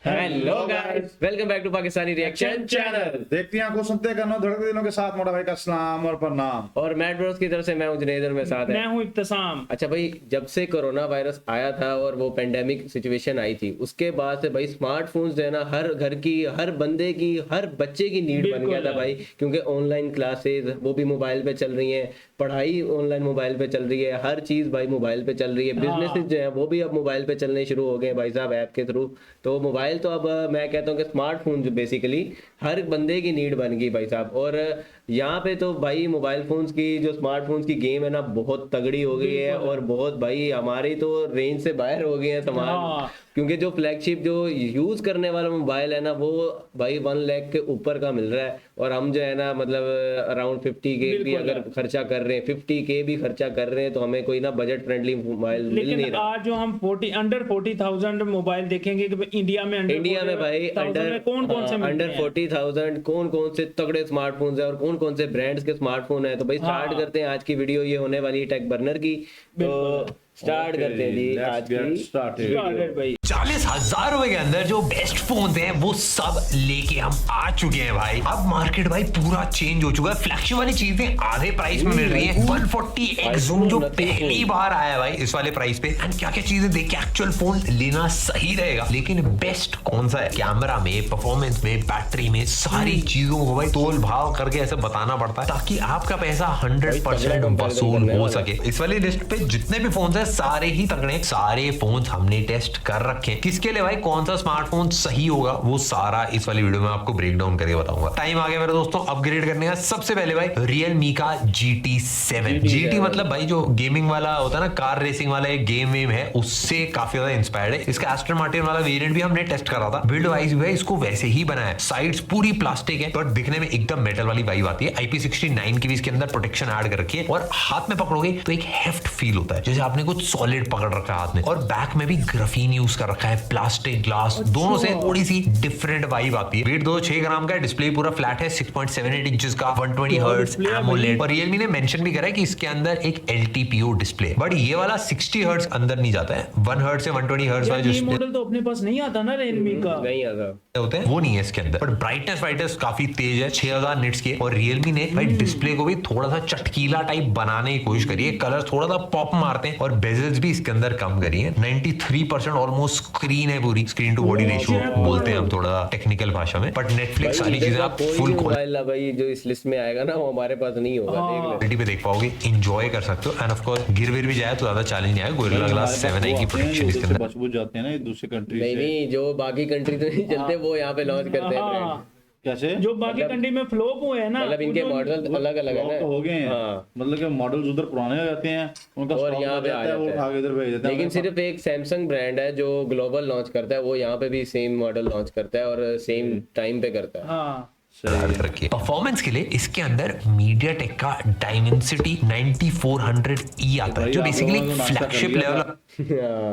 Hello guys, welcome back to Pakistani reaction channel. देखती आंखों सुनते कानों धड़कते दिलों के साथ मोटा भाई का सलाम और प्रणाम। और मैड ब्रोस की तरफ से मैं हूं जुनैद और मेरे साथ है मैं हूं इब्तिसाम। अच्छा भाई, जब से कोरोना वायरस आया था और वो पेंडेमिक सिचुएशन आई थी, उसके बाद से भाई स्मार्टफोन्स जो है ना हर घर की, हर बंदे की, हर बच्चे की नीड बन गया था भाई। क्योंकि ऑनलाइन क्लासेस वो भी मोबाइल पे चल रही हैं, पढ़ाई ऑनलाइन मोबाइल पे चल रही है, हर चीज भाई मोबाइल पे चल रही है। बिजनेसेस जो है वो भी अब मोबाइल पे चलने शुरू हो गए भाई साहब, ऐप के थ्रू। तो मोबाइल तो अब मैं कहता हूँ कि स्मार्टफोन जो बेसिकली हर बंदे की नीड बन गई भाई साहब। और यहाँ पे तो भाई मोबाइल फोन्स की जो स्मार्टफोन्स की गेम है ना बहुत तगड़ी हो गई है, और बहुत भाई हमारी तो रेंज से बाहर हो गई है तमाम। क्योंकि जो फ्लैगशिप जो यूज करने वाला मोबाइल है ना वो भाई 1 लाख के ऊपर का मिल रहा है, और हम जो है ना मतलब अराउंड 50K भी अगर खर्चा कर रहे हैं, 50K भी खर्चा कर रहे हैं, तो हमें कोई ना बजट फ्रेंडली मोबाइल मिल नहीं रहा। आज जो हम अंडर 40,000 मोबाइल देखेंगे कि इंडिया में भाई अंडर कौन से अंडर 40,000 कौन कौन से तगड़े स्मार्टफोन्स है और कौन कौन से ब्रांड्स के स्मार्टफोन है। तो भाई स्टार्ट करते हैं आज की वीडियो। ये होने वाली है टेक बर्नर की, तो स्टार्ट करते हैं जी आज की स्टार्टेड भाई। 40,000 रुपए के अंदर जो बेस्ट फोन हैं वो सब लेके हम आ चुके हैं भाई। अब मार्केट भाई पूरा चेंज हो चुका है, फ्लैगशिप वाली चीजें आधे प्राइस में मिल रही है। 140X ज़ूम जो पहली बार आया है भाई इस वाले प्राइस पे, एंड क्या क्या चीजें देख के एक्चुअल फोन लेना सही रहेगा। लेकिन बेस्ट कौन सा है, कैमरा में, परफॉर्मेंस में, बैटरी में, सारी चीजों को भाई तोल भाव करके ऐसे बताना पड़ता है ताकि आपका पैसा 100% वसूल हो सके। इस वाली लिस्ट पे जितने भी फोन है सारे ही तगड़े, सारे फोन हमने टेस्ट कर रखे हैं। किसके लिए भाई कौन सा स्मार्टफोन सही होगा वो सारा इस वाली वीडियो में आपको ब्रेक डाउन करके बताऊंगा। टाइम आ गया मेरे दोस्तों अपग्रेड करने का। सबसे पहले भाई Realme का GT7। GT मतलब भाई जो गेमिंग वाला होता है ना, कार रेसिंग वाला एक गेम वेम है, उससे काफी ज्यादा इंस्पायर्ड है। इसका एस्टन मार्टिन वाला वेरिएंट भी हमने टेस्ट करा था। बिल्ड वाइज भी इसको वैसे ही बनाया है, साइड्स पूरी प्लास्टिक है बट दिखने में एकदम मेटल वाली वाइब आती है। IP69 की भी इसके अंदर प्रोटेक्शन ऐड कर रखी है, और हाथ में पकड़ोगे तो एक हेफ्ट फील होता है जैसे आपने कुछ सॉलिड पकड़ रखा है हाथ में। और बैक में भी ग्राफीन यूज कर रखा है, प्लास्टिक ग्लास, दोनों से थोड़ी सी डिफरेंट वाइब आती है। वेट 6 ग्राम का, डिस्प्ले पूरा फ्लैट है, 6.78 इंचेस का, 120 हर्ट्ज एमोलेड। और Realme ने मेंशन भी करा है कि इसके अंदर एक LTPO डिस्प्ले, बट ये वाला 60 हर्ट्ज अंदर नहीं जाता है। 1 हर्ट्ज से 120 हर्ट्ज वाला जो मॉडल तो अपने पास नहीं आता ना Realme का, नहीं आता होते हैं वो नहीं है इसके अंदर। बट ब्राइटनेस काफी तेज है, 6000 निट्स की है। और Realme ने भाई डिस्प्ले को भी थोड़ा सा चटकीला टाइप बनाने की कोशिश करी है, कलर थोड़ा सा पॉप मारते हैं, और बेजल्स भी इसके अंदर कम करी है। 93% ऑलमोस्ट स्क्रीन है, पूरी स्क्रीन टू बॉडी रेशियो बोलते हैं हम थोड़ा टेक्निकल भाषा में। बट नेटफ्लिक्स सारी चीजें आप फुल मोबाइल भाई जो इस लिस्ट में आएगा ना वो हमारे पास नहीं होगा, देख क्वालिटी पे देख पाओगे, एंजॉय कर सकते हो। एंड ऑफ कोर्स गिर भी जाए तो ज्यादा चैलेंज नहीं आएगा। गोरिल्ला ग्लास 7i की प्रोटेक्शन इसके अंदर बच जाते हैं ना दूसरे कंट्री से। नहीं, जो बाकी कंट्री तो नहीं चलते वो यहाँ पे लॉन्च करते हैं। कैसे जो बाकी कंट्री में फ्लॉप हुए हैं ना, मतलब इनके मॉडल अलग अलग है ना, हो गए हैं। मतलब कि मॉडल्स उधर पुराने हो जाते हैं, उनका और स्टॉक यहाँ पे आ जाता है, वो जाता आगे इधर भेज देते हैं। लेकिन सिर्फ एक सैमसंग ब्रांड है जो ग्लोबल लॉन्च करता है, वो यहाँ पे भी सेम मॉडल लॉन्च करता है और सेम टाइम पे करता है। हाँ रखिए। परफॉर्मेंस के लिए इसके अंदर MediaTek का Dimensity 9400E आता है, जो बेसिकली फ्लैगशिप लेवल।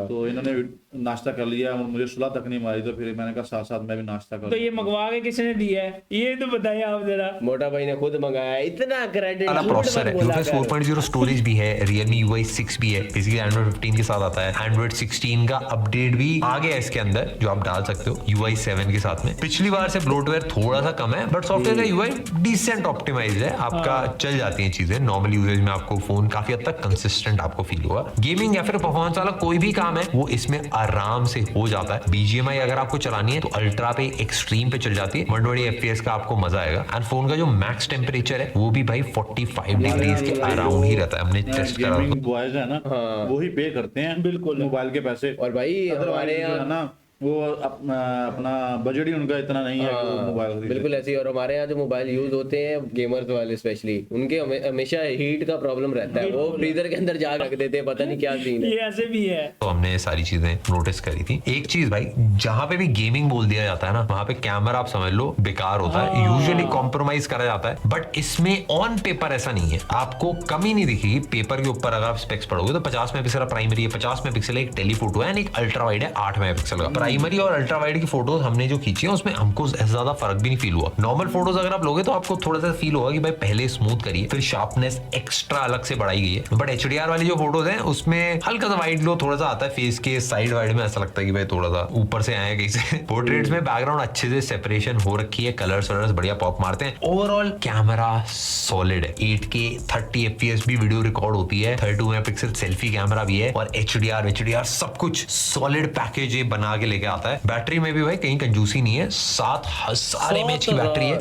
तो इन्होंने नाश्ता कर लिया और मुझे सुला तक नहीं मारी, तो फिर मैंने कहा साथ साथ मैं भी नाश्ता कर। तो ये मंगवा के किसने दिया है ये तो बताइए आप जरा। मोटा भाई ने खुद मंगाया, इतना क्रेडिट। वाला प्रोसेसर है, UFS 4.0 स्टोरेज भी है, Realme UI 6 भी है, बेसिकली Android 15 के साथ आता है। Android 16 का अपडेट भी आ गया है इसके अंदर, जो आप डाल सकते हो UI 7 के साथ में। पिछली बार से ब्लोटवेयर थोड़ा सा कम है, बट सॉफ्टवेयर का UI डिसेंट ऑप्टिमाइज्ड है, आपका चल जाती हैं चीजें। नॉर्मल यूजेज में आपको फोन काफी हद तक कंसिस्टेंट आपको फील होगा। गेमिंग या फिर परफॉर्मेंस वाला कोई भी काम है वो इसमें आराम से हो जाता है। BGMI अगर आपको चलानी है तो अल्ट्रा पे, एक्सट्रीम पे चल जाती है, 120 FPS का आपको मजा आएगा। एंड फोन का जो मैक्स टेम्परेचर है वो भी भाई 45 डिग्रीज के अराउंड ही रहता है। हमने टेस्ट करा था। बॉयज है ना, वो ही पे करते हैं बिल्कुल मोबाइल के पैसे। और भाई हमारे यहाँ ना वो अपना बजट ही उनका इतना नहीं है कि वो मोबाइल खरीदे। बिल्कुल ऐसे ही। और हमारे यहाँ जो मोबाइल यूज होते हैं गेमर्स वाले स्पेशली, उनके हमेशा हीट का प्रॉब्लम रहता है, वो फ्रीजर के अंदर जा रख देते हैं, पता नहीं क्या सीन है। ये ऐसे भी है। तो हमने सारी चीजें नोटिस करी थी। एक चीज भाई, जहां पे भी गेमिंग बोल दिया जाता है ना, वहां पे कैमरा आप समझ लो बेकार होता है, यूजुअली कॉम्प्रोमाइज करा जाता है। बट इसमें ऑन पेपर ऐसा नहीं है, आपको कमी नहीं दिखेगी। पेपर के ऊपर अगर आप स्पेक्स पढ़ोगे तो 50 मेगापिक्सल प्राइमरी है, 50 मेगापिक्सल एक टेलीफोटो है, एक अल्ट्रा वाइड है 8 मेगापिक्सल का। प्राइमरी और अल्ट्रा वाइड की फोटोज हमने जो खींची है उसमें हमको ऐसा ज्यादा फर्क भी नहीं फील हुआ। नॉर्मल फोटोज अगर आप लोगे तो आपको थोड़ा सा फील होगा कि भाई पहले स्मूथ करिए, फिर शार्पनेस एक्स्ट्रा अलग से बढ़ाई गई है। बट HDR वाली जो फोटोज है उसमें हल्का सा वाइड ग्लो थोड़ा सा आता है फेस के साइड वाइड में, ऐसा लगता है कि भाई थोड़ा सा ऊपर से आया कहीं से। पोर्ट्रेट्स में बैकग्राउंड अच्छे से सेपरेशन हो रखी है, कलर्स बढ़िया पॉप मारते हैं। ओवरऑल कैमरा सॉलिड है, 8K 30 FPS भी वीडियो रिकॉर्ड होती है, 32 मेगापिक्सल सेल्फी कैमरा भी है और HDR सब कुछ सॉलिड पैकेज बना के लेके आता है। बैटरी में भी भाई कहीं कंजूसी नहीं है, 7000 mAh की बैटरी है,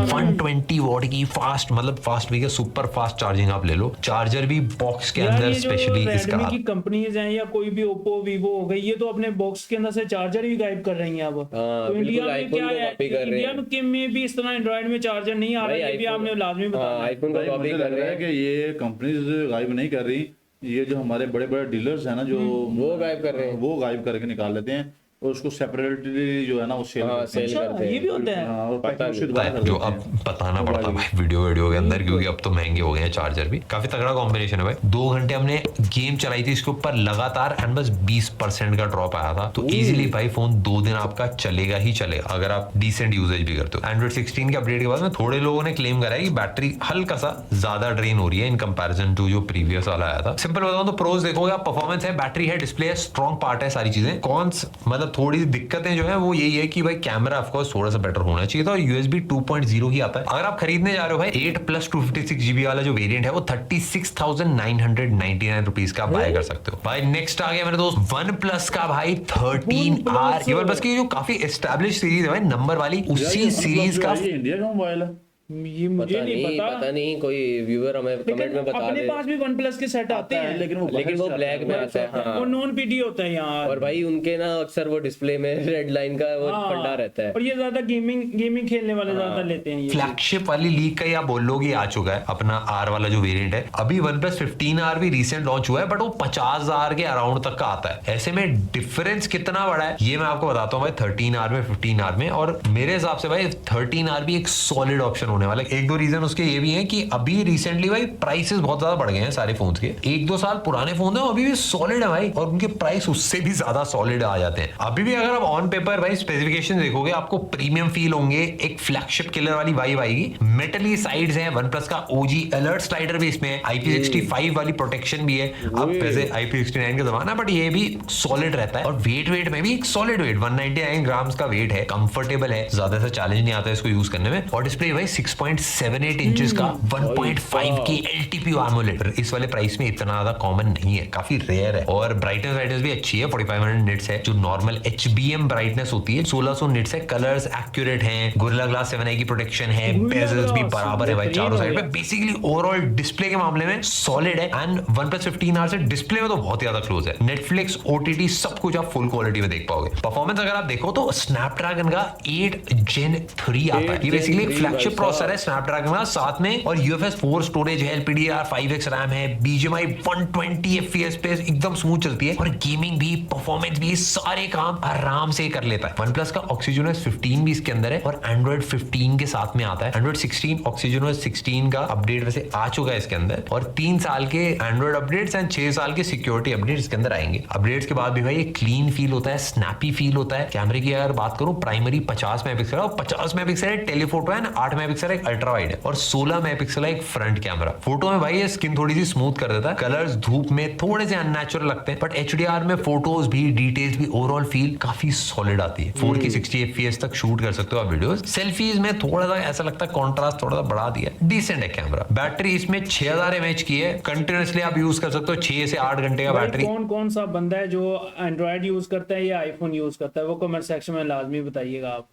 120 वॉट की फास्ट, मतलब फास्ट भी है, सुपर फास्ट चार्जिंग आप ले लो। चार्जर भी बॉक्स के अंदर स्पेशली इसका Redmi की कंपनीज हैं या कोई भी Oppo Vivo हो गई, ये तो अपने बॉक्स के अंदर से चार्जर ही गायब कर रही हैं अब। तो इंडिया में क्या है, इंडिया में भी इस तरह एंड्रॉइड में चार्जर नहीं आ रहा है, ये भी आपने लाजमी बताया। आईफोन का कॉपी मुझे कर लग रहे रहा है हैं कि ये कंपनीज गायब नहीं कर रही, ये जो हमारे बड़े बड़े डीलर्स हैं ना जो वो गायब कर रहे हैं, वो गायब करके निकाल लेते हैं और उसको सेपरेटली जो है ना वो सेल सेल करते हैं। ये भी होता है। और पैकिंग से होता दोबारा है, कर जो देते अब हैं। बताना पड़ता है भाई वीडियो के अंदर, क्योंकि अब तो महंगे हो गए हैं चार्जर भी। काफी तगड़ा कॉम्बिनेशन है भाई। 2 घंटे हमने गेम चलाई थी इसके ऊपर लगातार एंड बस 20% का ड्रॉप आया था। तो इजीली भाई फोन 2 दिन आपका चलेगा ही चलेगा अगर आप डिसेंट यूजेज भी करते हो। एंड्रॉइड 16 के अपडेट के बाद में थोड़े लोगों ने क्लेम करा है कि बैटरी हल्का सा ज्यादा ड्रेन हो रही है इन कंपैरिजन टू जो प्रीवियस वाला आया था। सिंपल बताऊं तो प्रोज देखोगे आप, परफॉर्मेंस है, बैटरी है, डिस्प्ले है, स्ट्रॉन्ग पार्ट है, सारी चीजें। कॉन्स मतलब थोड़ी दिक्कतें जो है वो यही है कि भाई कैमरा ऑफ कोर्स थोड़ा सा बेटर होना चाहिए था और USB 2.0 ही आता है। अगर आप खरीदने जा रहे हो भाई 8+ 256GB वाला जो वेरिएंट है वो 36,999 रुपीज का बाय कर सकते हो भाई। नेक्स्ट आ गया मेरे दोस्त OnePlus का भाई 13R। ये OnePlus की जो काफी एस्टैब्लिश सीरीज है भाई, नंबर वाली उसी सीरीज का। ये इंडिया का मोबाइल है, ये मुझे नहीं पता नहीं, कोई व्यूअर हमें कमेंट में बता अपने दे। पास भी OnePlus के सेट आते हैं, लेकिन वो ब्लैक में आता है। हाँ। वो नॉन PD होता है यहाँ। और भाई उनके ना अक्सर वो डिस्प्ले में रेड लाइन का वो फंडा रहता है। और ये ज्यादा गेमिंग खेलने वाले ज्यादा लेते हैं ये। फ्लैगशिप वाली लीग का या बोल लो कि आ चुका है अपना R वाला जो वेरिएंट है। अभी OnePlus 15R भी रिसेंट लॉन्च हुआ है, बट वो 50,000 के अराउंड तक का आता है। ऐसे में डिफरेंस कितना बड़ा है ये मैं आपको बताता हूँ भाई 13R में 15R में। और मेरे हिसाब से भाई 13R भी एक सॉलिड ऑप्शन होने वाला है। 1-2 रीजन उसके ये भी हैं कि अभी रिसेंटली भाई प्राइसेस बहुत ज्यादा बढ़ गए हैं सारे फोन्स के। 1-2 साल पुराने फोन है अभी भी सॉलिड है भाई, और उनके प्राइस उससे भी ज्यादा सॉलिड आ जाते हैं। अभी भी अगर आप ऑन पेपर भाई स्पेसिफिकेशन देखोगे आपको प्रीमियम फील होंगे, एक फ्लैगशिप किलर वाली वाइब आएगी। मेटली साइड्स हैं, OnePlus का OG अलर्ट स्लाइडर भी इसमें है, IP65 वाली प्रोटेक्शन भी है। अब वैसे IP69 का जमाना, बट ये भी सॉलिड रहता है। और वेट में भी एक सॉलिड वेट 199 ग्राम्स का वेट है, कंफर्टेबल है, ज्यादा सा चैलेंज नहीं आता है इसको यूज करने में। और डिस्प्ले भाई 6.78 इंचेस का 1.5K LTPO AMOLED इस वाले प्राइस में इतना ज्यादा कॉमन नहीं है, काफी रेयर है। और ब्राइटनेस भी अच्छी है, 4500 निट्स है जो नॉर्मल HBM ब्राइटनेस होती है, 1600 निट्स है। कलर्स एक्यूरेट हैं, गोरिल्ला ग्लास 7i की प्रोटेक्शन है, बेजल्स भी बराबर है भाई चारों साइड पे। बेसिकली ओवरऑल डिस्प्ले के मामले में सॉलिड है। एंड OnePlus 15R से डिस्प्ले में तो बहुत ज्यादा क्लोज है। Netflix OTT सब कुछ आप फुल क्वालिटी में देख पाओगे। परफॉर्मेंस अगर आप देखो तो स्नैपड्रैगन का 8 Gen 3 आता है। ये बेसिकली फ्लैगशिप प्रोसेसर है स्नैपड्रैगन का, साथ में और UFS 4 स्टोरेज है, LPDDR5X रैम है, BGMI 120 FPS पे एकदम स्मूथ चलती है। और गेमिंग भी, परफॉर्मेंस भी, सारे काम आराम से कर लेता है। OnePlus का OxygenOS 15 भी इसके अंदर है और Android 15 के साथ में आता है। Android 16 OxygenOS 16 का अपडेट वैसे आ चुका है इसके अंदर, और 3 साल के Android अपडेट्स एंड 6 साल के सिक्योरिटी अपडेट्स इसके अंदर आएंगे। अपडेट्स के बाद भी भाई एक क्लीन फील होता है, स्नैपी फील होता है। कैमरे की अगर बात करूं, प्राइमरी 50 मेगापिक्सल है और 50 मेगापिक्सल है टेलीफोटो है, 8 मेगापिक्सल एक अल्ट्रा वाइड है और 16 मेगापिक्सल है एक फ्रंट कैमरा। फोटो में भाई ये स्किन थोड़ी सी स्मूथ कर देता है, कलर्स धूप में थोड़े से अननेचुरल लगते हैं, बट HDR में फोटोज भी, डिटेल्स भी, ओवरऑल फील काफी सॉलिड आती है। 4K 60 FPS तक शूट कर सकते हो आप वीडियोस। सेल्फीज में थोड़ा सा ऐसा लगता है कॉन्ट्रास्ट थोड़ा सा बढ़ा दिया, डिसेंट है कैमरा। बैटरी इसमें 6000 mAh की है, कंटिन्यूअसली आप यूज कर सकते हो, 6 से 8 घंटे का बैटरी। कौन सा बंदा है जो एंड्रॉइड यूज करता है या आईफोन यूज करता है, वो कमेंट सेक्शन में लाजमी बताइएगा आप।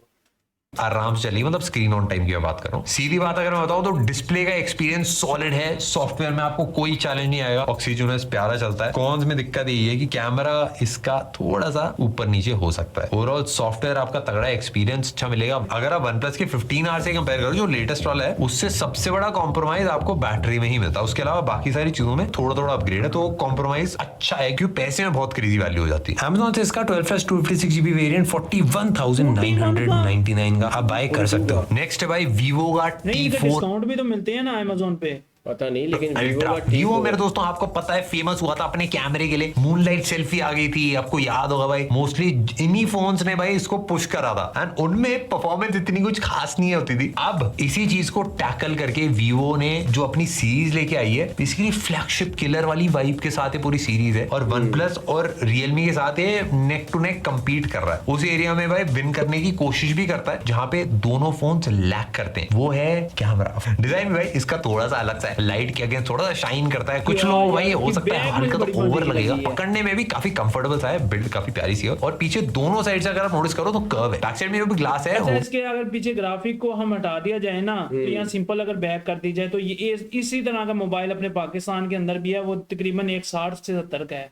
आराम से चलिए, मतलब स्क्रीन ऑन टाइम की मैं बात कर रहा हूँ। सीधी बात अगर मैं बताऊं तो डिस्प्ले का एक्सपीरियंस सॉलिड है, सॉफ्टवेयर में आपको कोई चैलेंज नहीं आएगा, OxygenOS प्यारा चलता है। कॉन्स में दिक्कत यही है कि कैमरा इसका थोड़ा सा ऊपर नीचे हो सकता है। ओवरऑल सॉफ्टवेयर आपका तगड़ा एक्सपीरियंस अच्छा मिलेगा। अगर आप OnePlus के 15R से कंपेयर करो जो लेटेस्ट वाला है, उससे सबसे बड़ा कॉम्प्रोमाइज आपको बैटरी में ही मिलता है। उसके अलावा बाकी सारी चीजों में थोड़ा थोड़ा अपग्रेड है, तो कॉम्प्रोमाइज अच्छा है क्योंकि पैसे में बहुत क्रेजी वैल्यू हो जाती है। Amazon से इसका 12+ 256GB वेरिएंट 41,999 का आप बाय कर सकते हो। नेक्स्ट है भाई Vivo का T4। डिस्काउंट भी तो मिलते हैं ना Amazon पे। पता नहीं, लेकिन वीवो का ठीक वीवो होगा। मेरे दोस्तों आपको पता है फेमस हुआ था अपने कैमरे के लिए, मूनलाइट सेल्फी आ गई थी, आपको याद होगा भाई, मोस्टली इन्हीं फोन्स ने भाई इसको पुश करा था एंड उनमें परफॉर्मेंस इतनी कुछ खास नहीं होती थी। अब इसी चीज को टैकल करके वीवो ने जो अपनी सीरीज लेके आई है, बेसिकली फ्लैगशिप किलर वाली वाइब के साथ ये पूरी सीरीज है, और वन प्लस और रियलमी के साथ ये नेक टू नेक कंपीट कर रहा है। उस एरिया में भाई विन करने की कोशिश भी करता है जहां पे दोनों फोन्स लैग करते हैं, वो है कैमरा डिजाइन। भाई इसका थोड़ा सा अलग सा है, लाइट के अगेंस्ट थोड़ा सा शाइन करता है, कुछ लोग भाई हो सकता है हल्का तो ओवर लगेगा, पकड़ने में भी काफी कंफर्टेबल सा है, बिल्ड काफी प्यारी सी है, और पीछे दोनों साइड से अगर आप नोटिस करो तो कर्व है, बैक साइड में भी ग्लास है। अच्छा, इसके अगर पीछे ग्राफिक को हम हटा दिया जाए ना, तो यहाँ सिंपल अगर बैक कर दी जाए तो ये इसी तरह का मोबाइल अपने पाकिस्तान के अंदर भी है, वो तकरीबन 160 से 70 का है।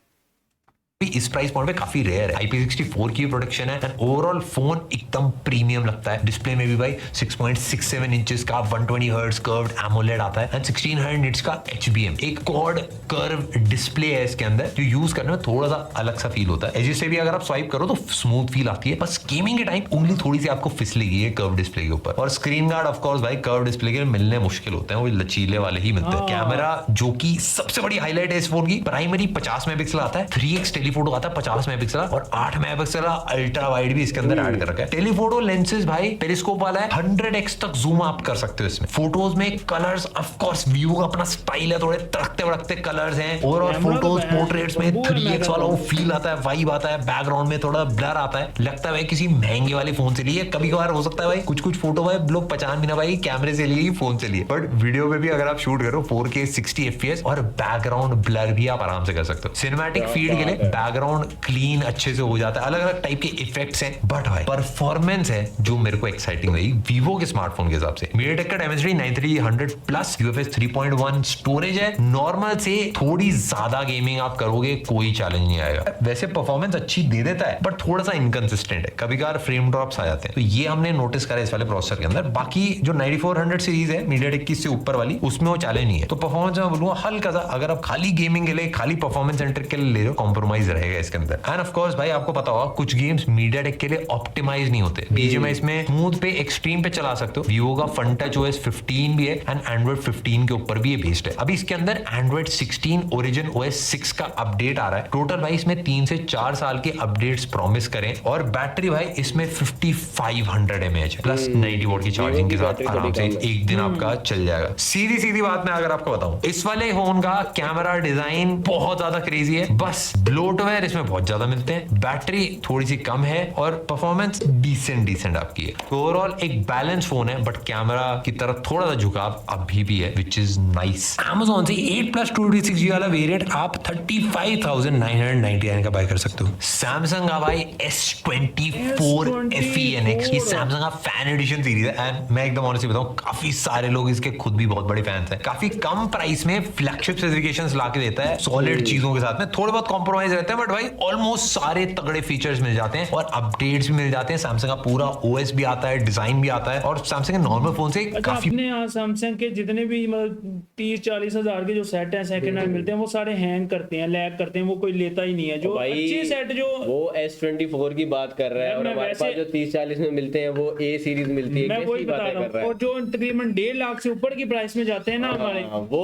इस प्राइस पॉइंट पे काफी रेयर है, IP64 की प्रोडक्शन है एंड ओवरऑल फोन एकदम प्रीमियम लगता है। डिस्प्ले में भी भाई 6.67 इंचेस का 120 हर्ट्ज कर्व्ड एमोलेड आता है एंड 1600 निट्स का HBM, एक क्वाड कर्व डिस्प्ले है इसके अंदर, जो यूज करने में थोड़ा सा अलग सा फील होता है। एजेस से भी अगर आप स्वाइप करो तो स्मूथ फील आती है, बस गेमिंग के टाइम उंगली थोड़ी सी आपको फिसलेगी है कर्व डिस्प्ले के ऊपर। और स्क्रीन गार्ड ऑफ कोर्स भाई कर्व डिस्प्ले के मिलने मुश्किल होते हैं, वो लचीले वाले ही मिलते हैं। कैमरा जो कि सबसे बड़ी हाईलाइट है इस फोन की, प्राइमरी 50 मेगापिक्सल आता है, 3x टेलीफोटो आता है 50 मेगापिक्सल, और 8 मेगापिक्सल अल्ट्रा वाइड भी इसके अंदर ऐड कर रखा है। टेलीफोटो लेंसेज भाई पेरिस्कोप वाला है, 100x तक जूम आप कर सकते हो इसमें। फोटोज में कलर्स ऑफ कोर्स वीवो का अपना स्टाइल है, थोड़े तड़कते भड़कते कलर्स हैं। ओवरऑल फोटोज पोर्ट्रेट्स में 3x वाला फील आता है, वाइब आता है, बैकग्राउंड में थोड़ा ब्लर आता है, लगता है भाई किसी महंगे वाले फोन से लिए। कभी कभार हो सकता है भाई कुछ कुछ फोटो भाई लोग पहचान भी ना भाई कैमरे से लिए फोन से लिए, बट वीडियो में भी अगर आप शूट करो 4K 60 FPS और बैकग्राउंड ब्लर भी आप आराम से कर सकते हो। सिनेमैटिक फीड के लिए बैकग्राउंड क्लीन अच्छे से हो जाता है, अलग अलग टाइप के इफेक्ट्स हैं, बट भाई परफॉर्मेंस है जो मेरे को एक्साइटिंग लगी वीवो के स्मार्टफोन के हिसाब से। MediaTek का Dimensity 9300 प्लस UFS 3.1 स्टोरेज है, नॉर्मल से थोड़ी ज्यादा गेमिंग आप करोगे कोई चैलेंज नहीं आएगा। वैसे परफॉर्मेंस अच्छी दे देता है बट थोड़ा सा इनकंसिस्टेंट है, कभी कभार फ्रेम ड्रॉप्स आ जाते हैं, तो ये हमने नोटिस करा इस वाले प्रोसेसर के अंदर। बाकी जो 9400 सीरीज है MediaTek की इससे ऊपर वाली, उसमें वो चैलेंज नहीं है। तो परफॉर्मेंस में बोलूंगा हल्का सा, अगर आप खाली गेमिंग के लिए खाली परफॉर्मेंस सेंट्रिक के लिए ले रहे हो, कॉम्प्रोमाइज रहेगा इसके अंदर। एंड ऑफ कोर्स भाई आपको पता होगा कुछ गेम्स MediaTek के लिए ऑप्टिमाइज नहीं होते, BGMI इसमें स्मूथ पे एक्सट्रीम पे चला सकते हो। Vivo का FunTouch OS 15 भी है एंड Android 15 के ऊपर भी ये बेस्ड है। अभी इसके अंदर Android 16 Origin OS 6 का अपडेट आ रहा है। टोटल भाई इसमें 3 से 4 साल के अपडेट्स प्रॉमिस करें, और बैटरी भाई इसमें 5500 mAh है प्लस 90 वोल्ट की चार्जिंग के साथ आराम से एक दिन आपका चल जाएगा। सीधी सीधी बात मैं अगर आपको बताऊं, इस वाले फोन का कैमरा डिजाइन बहुत ज्यादा क्रेजी है, बस ब्लोटवेयर इसमें बहुत ज्यादा मिलते हैं, बैटरी थोड़ी सी कम है और परफॉर्मेंस डिसेंट आपकी है। तो ओवरऑल एक बैलेंस फोन है, बट कैमरा की तरफ थोड़ा सा झुकाव अभी भी है, विच इज नाइस। Amazon से 8+256GB वाला वेरिएंट आप 35,999 का बाय कर सकते हो। सैमसंग का भाई S24 FE-NX, ये सैमसंग का फैन एडिशन सीरीज है एंड मैं एकदम ऑनेस्टली बताऊं काफी सारे लोग इसके खुद भी बहुत बड़े फैंस हैं। काफी कम प्राइस में फ्लैगशिप स्पेसिफिकेशंस लाके देता है, सॉलिड चीजों के साथ में थोड़े बहुत कॉम्प्रोमाइज रहते हैं, बट भाई ऑलमोस्ट सारे तगड़े फीचर्स मिल जाते हैं और अपडेट्स भी मिल जाते हैं। सैमसंग का पूरा OS भी आता है, डिजाइन भी आता है, और सैमसंग के नॉर्मल फोन से काफी अपने यहाँ सैमसंग के जितने भी 30-40 हजार के जो सेट हैं सेकंड हैंड मिलते हैं, वो सारे हैंग करते हैं, लैग करते हैं, वो कोई लेता ही नहीं है। जो अच्छे सेट जो वो S24 की बात कर रहा है, और हमारे पास जो 30-40 में मिलते हैं वो A सीरीज मिलती है, मैं वही बता रहा हूँ। और जो तकरीबन 1.5 लाख से ऊपर की प्राइस में जाते हैं ना हमारे, वो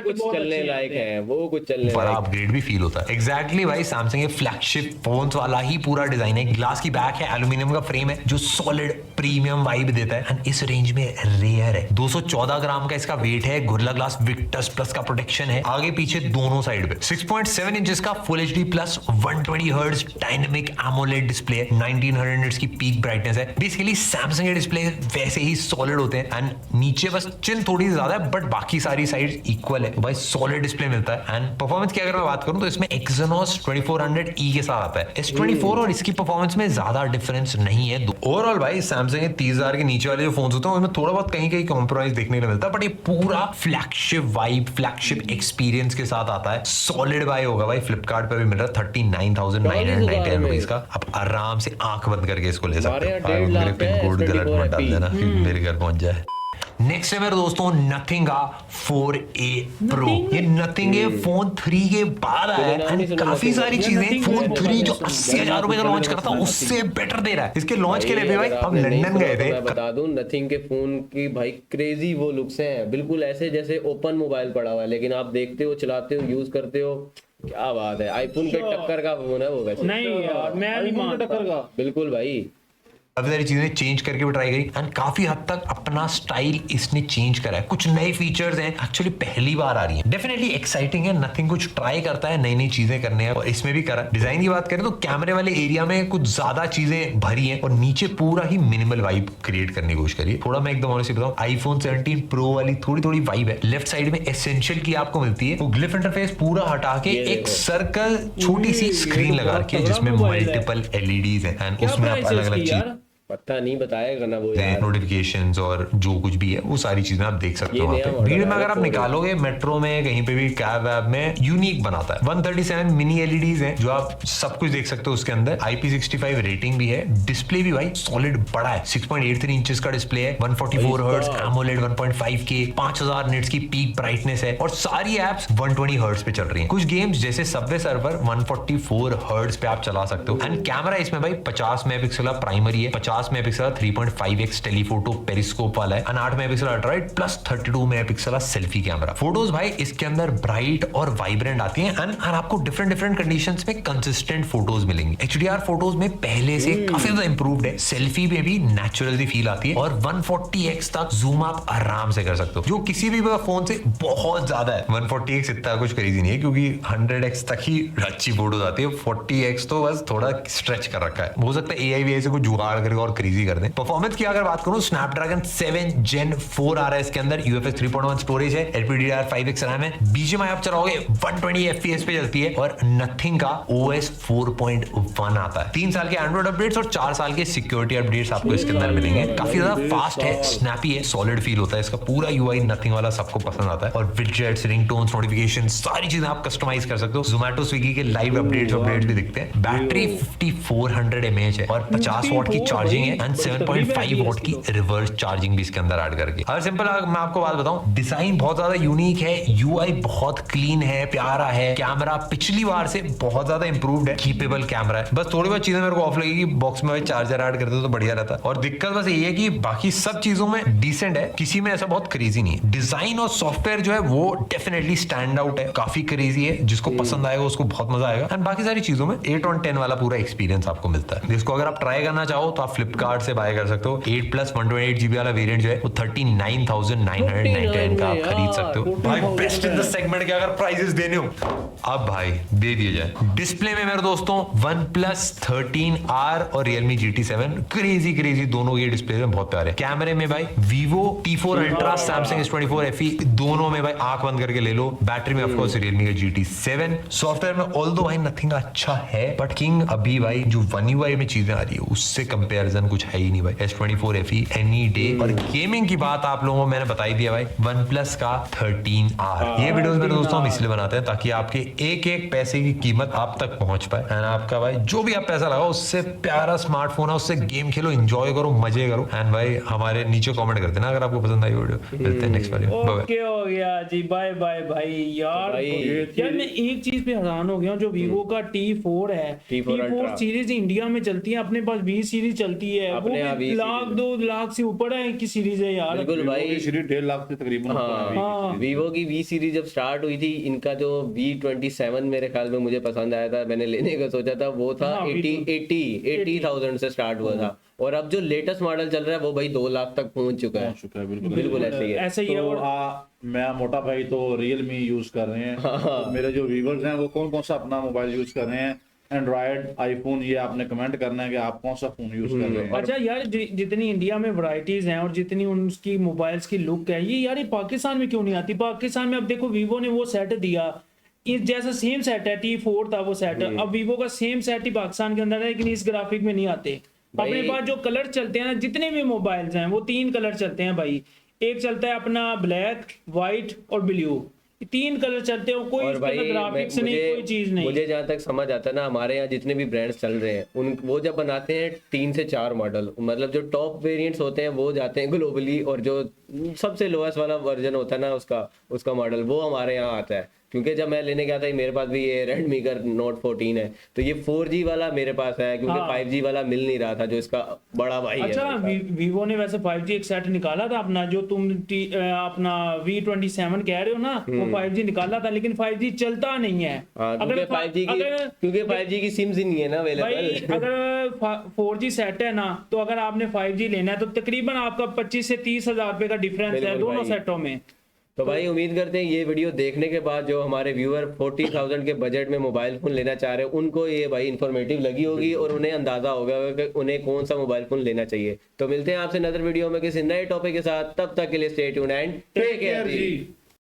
कुछ चलने लायक है, वो कुछ चलने बड़ा लायक अपग्रेड भी फील होता है। एग्जैक्टली भाई सैमसंग के फ्लैगशिप फोन्स वाला ही पूरा डिजाइन है, ग्लास की बैक है, एल्यूमिनियम का फ्रेम है जो सॉलिड प्रीमियम वाइब देता है एंड इस रेंज में रेयर है। 214 ग्राम का इसका वेट है, गोरिल्ला ग्लास विक्टस प्लस का प्रोटेक्शन है आगे पीछे दोनों साइड पे। 6.7 इंचेस का full HD plus 120 hertz dynamic AMOLED display है, 1900 निट्स की पीक ब्राइटनेस है। बेसिकली सैमसंग के डिस्प्ले वैसे ही सॉलिड होते हैं एंड नीचे बस चिन थोड़ी ज्यादा है, बट बाकी सारी साइड इक्वल है, तो भाई सॉलिड डिस्प्ले मिलता है। एंड परफॉर्मेंस की अगर मैं बात करूं तो इसमें Exynos 2400E के साथ आता है। S24 और इसकी परफॉर्मेंस में ज्यादा डिफरेंस नहीं है। ओवरऑल भाई सैमसंग के 30,000 के नीचे वाले जो फोन होते हैं उनमें थोड़ा बहुत कहीं कहीं कॉम्प्रोमाइज देखने को मिलता है, बट ये पूरा फ्लैगशिप वाइब, फ्लैगशिप एक्सपीरियंस के साथ आता है। सॉलिड बाय होगा भाई, फ्लिपकार्ट पे भी मिल रहा है 39,999 रुपीज का। आप आराम से आंख बंद करके इसको ले सकते हो। मेरे पिन कोड गलत मत डाल देना, मेरे घर पहुंच जाए। नेक्स्ट है मेरे दोस्तों नथिंग का 4A Pro। ये नथिंग है फोन 3 के बाद आया है and काफी सारी चीजें फोन 3 जो 80,000 रुपए का लॉन्च करता उससे बेटर दे रहा है। इसके लॉन्च के लिए भी भाई हम लंदन गए थे। मैं बता दूं नथिंग के फोन की भाई क्रेजी वो लुक्स हैं, बिल्कुल ऐसे जैसे ओपन मोबाइल पड़ा हुआ है, लेकिन आप देखते हो, चलाते हो, यूज करते हो, क्या बात है। आईफोन के टक्कर का फोन है वो वैसे। नहीं यार मैं नहीं मानता टक्कर का बिल्कुल भाई, काफी सारी चीजें चेंज करके भी ट्राई करी एंड काफी हद तक अपना स्टाइल इसने चेंज करा है। कुछ नए फीचर्स हैं, एक्चुअली पहली बार आ रही हैं। डेफिनेटली एक्साइटिंग है, नथिंग कुछ ट्राई करता है, नई नई चीजें करने हैं और इसमें भी करा। डिजाइन की बात करें तो कैमरे वाले एरिया में कुछ ज्यादा चीजें भरी हैं और नीचे पूरा ही मिनिमल वाइब क्रिएट करने की कोशिश करी। थोड़ा मैं एकदम ऑनेस्टली बताऊं, आईफोन 17 प्रो वाली थोड़ी थोड़ी वाइब है। लेफ्ट साइड में एसेंशियल की आपको मिलती है, वो ग्लिफ इंटरफेस पूरा हटा के एक सर्कल छोटी सी स्क्रीन लगा रखी है जिसमें मल्टीपल एलईडीज है एंड उसमें आप अलग अलग चीज पता नहीं बताएगा ना वो नोटिफिकेशंस और जो कुछ भी है वो सारी चीजें आप देख सकते हो। भीड़ में अगर आप निकालोगे मेट्रो में कहीं पे भी कैब वैब में यूनिक बनाता है। 137 मिनी एलईडीज हैं जो आप सब कुछ देख सकते हो उसके अंदर। IP65 रेटिंग भी है। डिस्प्ले भी भाई सॉलिड बड़ा है, 6.83 इंचेस का डिस्प्ले है, 144 हर्ट्ज एमोलेड 1.5K, 5000 निट्स की पीक ब्राइटनेस है और सारी एप्स 120 हर्ट्ज पे चल रही हैं। कुछ गेम्स जैसे सबवे सर्वर 144 हर्ट्ज पे आप चला सकते हो एंड कैमरा इसमें भाई 50 मेगापिक्सल प्राइमरी है, 50 मेगापिक्सल 3.5x टेलीफोटो पेरिस्कोप वाला है, 8 megapixel ultrawide plus 32 megapixel selfie camera. Photos भाई इसके अंदर ब्राइट और वाइब्रेंट आती हैं एंड आपको डिफरेंट डिफरेंट कंडीशंस में कंसिस्टेंट फोटोज मिलेंगी। HDR फोटोज में पहले से काफी ज्यादा इंप्रूव्ड है, सेल्फी में भी नेचुरल फील आती है और 140x तक जूम आप आराम से कर सकते हो जो किसी भी फोन से बहुत ज्यादा है। 140x इतना कुछ क्रेजी नहीं है क्योंकि 100x तक ही अच्छी फोटोज आती है, 40x तो बस थोड़ा स्ट्रेच कर रखा है। हो सकता है AI से कुछ जुगाड़ करके और क्रेजी कर दें। परफॉर्मेंस की अगर बात करूं, स्नैपड्रैगन 7 Gen 4 आ रहा है इसके अंदर, UFS 3.1 स्टोरेज है, LPDDR5X रैम है, BGMI आप चलाओगे 120 FPS पे चलती है और नथिंग का OS 4.1 आता है। 3 साल के एंड्रॉइड अपडेट्स और 4 साल के सिक्योरिटी अपडेट्स आपको इसके अंदर मिलेंगे। काफी ज्यादा फास्ट है, स्नैपी है, सॉलिड फील होता है इसका पूरा UI। नथिंग वाला सबको पसंद आता है और विडजेट्स, रिंगटोन्स, नोटिफिकेशन सारी चीजें आप कस्टमाइज कर सकते हो। जोमेटो स्विगी के लाइव अपडेट्स भी दिखते हैं। बैटरी 5400 mAh है और 50 वॉट की चार्जिंग है एंड 7.5 वॉट की रिवर्स चार्जिंग भी इसके अंदर ऐड करके। अगर सिंपल मैं आपको बात बताऊं, डिजाइन बहुत ज्यादा यूनिक है, UI बहुत क्लीन है, प्यारा है, कैमरा पिछली बार से बहुत ज्यादा इंप्रूव्ड है, कीपेबल कैमरा है। बस थोड़ी बहुत चीजें मेरे को ऑफ लगी कि बॉक्स में चार्जर ऐड करते तो बढ़िया रहता और दिक्कत बस यही है कि बाकी सब चीजों में डिसेंट है, किसी में ऐसा बहुत क्रेजी नहीं है। डिजाइन और सॉफ्टवेयर जो है वो डेफिनेटली स्टैंड आउट है, काफी क्रेजी है, जिसको पसंद आएगा उसको बहुत मजा आएगा एंड बाकी सारी चीजों में 8 on 10 वाला पूरा एक्सपीरियंस आपको मिलता है। जिसको अगर आप ट्राई करना चाहो तो आप फ्लिपकार्ट से बाय कर सकते हो। 8+ 128GB वाला वेरिएंट जो है वो 39,999 का आप खरीद सकते हो। भाई बेस्ट इन द सेगमेंट के अगर प्राइसेस देने हो अब भाई दे दिए जाए। डिस्प्ले में मेरे दोस्तों OnePlus 13R और Realme GT7 क्रेजी दोनों के डिस्प्ले में बहुत प्यारे। कैमरे में भाई Vivo T4 Ultra, Samsung S24 FE दोनों में भाई आंख बंद करके ले लो। बैटरी में ऑफ कोर्स Realme का GT7। सॉफ्टवेयर में ऑल्दो भाई नथिंग अच्छा है बट किंग अभी भाई जो One UI में चीजें आ रही है उससे कंपैरिजन कुछ है ही नहीं भाई। S24 FE any day. और गेमिंग की बात आप लोगों को मैंने बता ही दिया भाई, OnePlus का 13R। ये वीडियोस मेरे दोस्तों हम इसलिए बनाते हैं ताकि आपके एक एक पैसे की कीमत आप तक पहुंच पाए एंड आपका भाई जो भी आप पैसा लगाओ उससे प्यारा स्मार्टफोन है, उससे गेम खेलो, एंजॉय करो, मजे करो एंड भाई हमारे नीचे कमेंट कर देना अगर आपको पसंद आई वीडियो। मिलते हैं नेक्स्ट वीडियो। ओके हो गया जी, बाय बाय भाई। यार मैं एक चीज पे हैरान हो गया हूं, जो Vivo का T4 है, T4 सीरीज इंडिया में चलती है, अपने पास 20 सीरीज चलती है, वो लाख 2 लाख से ऊपर है की सीरीज है यार। बिल्कुल भाई, सीरीज 1.5 लाख से तकरीबन। Vivo की V सीरीज जब स्टार्ट हुई थी, इनका जो V27 मेरे ख्याल में मुझे पसंद आया था, मैंने लेने का सोचा था, वो था 80,000 से स्टार्ट हुआ था और अब जो लेटेस्ट मॉडल चल रहा है वो भाई 2 लाख तक पहुंच चुका है। बिल्कुल ऐसे ही है। और मैं मोटा भाई तो Realme यूज कर रहे हैं। तो मेरे जो व्यूअर्स हैं वो कौन सा अपना मोबाइल यूज कर रहे हैं, एंड्रॉइड, आईफोन, ये आपने कमेंट करना है कि आप कौन सा फोन यूज कर रहे हैं। अच्छा यार, जितनी इंडिया में वैरायटीज हैं और जितनी उनकी मोबाइल्स की लुक है, ये यार पाकिस्तान में क्यों नहीं आती? पाकिस्तान में अब देखो Vivo ने वो सेट दिया, जैसा सेम सेट है, T4 था वो सेट, अब Vivo का सेम सेट ही पाकिस्तान के अंदर है लेकिन इस ग्राफिक में नहीं आते। अपने पास जो कलर चलते हैं ना, जितने भी मोबाइल्स हैं वो 3 कलर चलते हैं भाई। एक चलता है अपना ब्लैक, व्हाइट और ब्लू, 3 कलर चलते हो, कोई और इसके भाई अंदर ग्राफिक्स नहीं, कोई चीज नहीं। मुझे जहाँ तक समझ आता है ना, हमारे यहाँ जितने भी ब्रांड्स चल रहे हैं उन वो जब बनाते हैं 3 से 4 मॉडल, मतलब जो टॉप वेरिएंट्स होते हैं वो जाते हैं ग्लोबली, और जो सबसे लोएस्ट वाला वर्जन होता है ना उसका मॉडल वो हमारे यहाँ आता है। क्योंकि जब मैं लेने गया था, मेरे पास भी ये Redmi का Note 14 है, तो ये 4G वाला मेरे पास है, क्योंकि हाँ। 5G वाला मिल नहीं रहा था जो इसका बड़ा भाई है अच्छा, मेरे पास। वीवो ने वैसे 5G एक सेट निकाला था अपना, जो तुम अपना V27 कह रहे हो ना, वो 5G निकाला था, लेकिन 5G चलता नहीं है। हाँ, क्योंकि 5G की सिम्स ही नहीं है ना भाई अवेलेबल। अगर 4G सेट है ना, तो अगर आपने 5G लेना है तो तकरीबन आपका 25 से 30 हजार रुपए का डिफरेंस है बिल्कुल दोनों भाई। सेटों में। तो भाई उम्मीद करते हैं ये वीडियो देखने के बाद जो हमारे व्यूअर 40,000 के बजट में मोबाइल फोन लेना चाह रहे हैं उनको ये भाई इन्फॉर्मेटिव लगी होगी, और उन्हें अंदाजा होगा कि उन्हें कौन सा मोबाइल फोन लेना चाहिए। तो मिलते हैं आपसे नदर वीडियो में किसी नए टॉपिक के साथ, तब तक के लिए stay tuned and take care ji.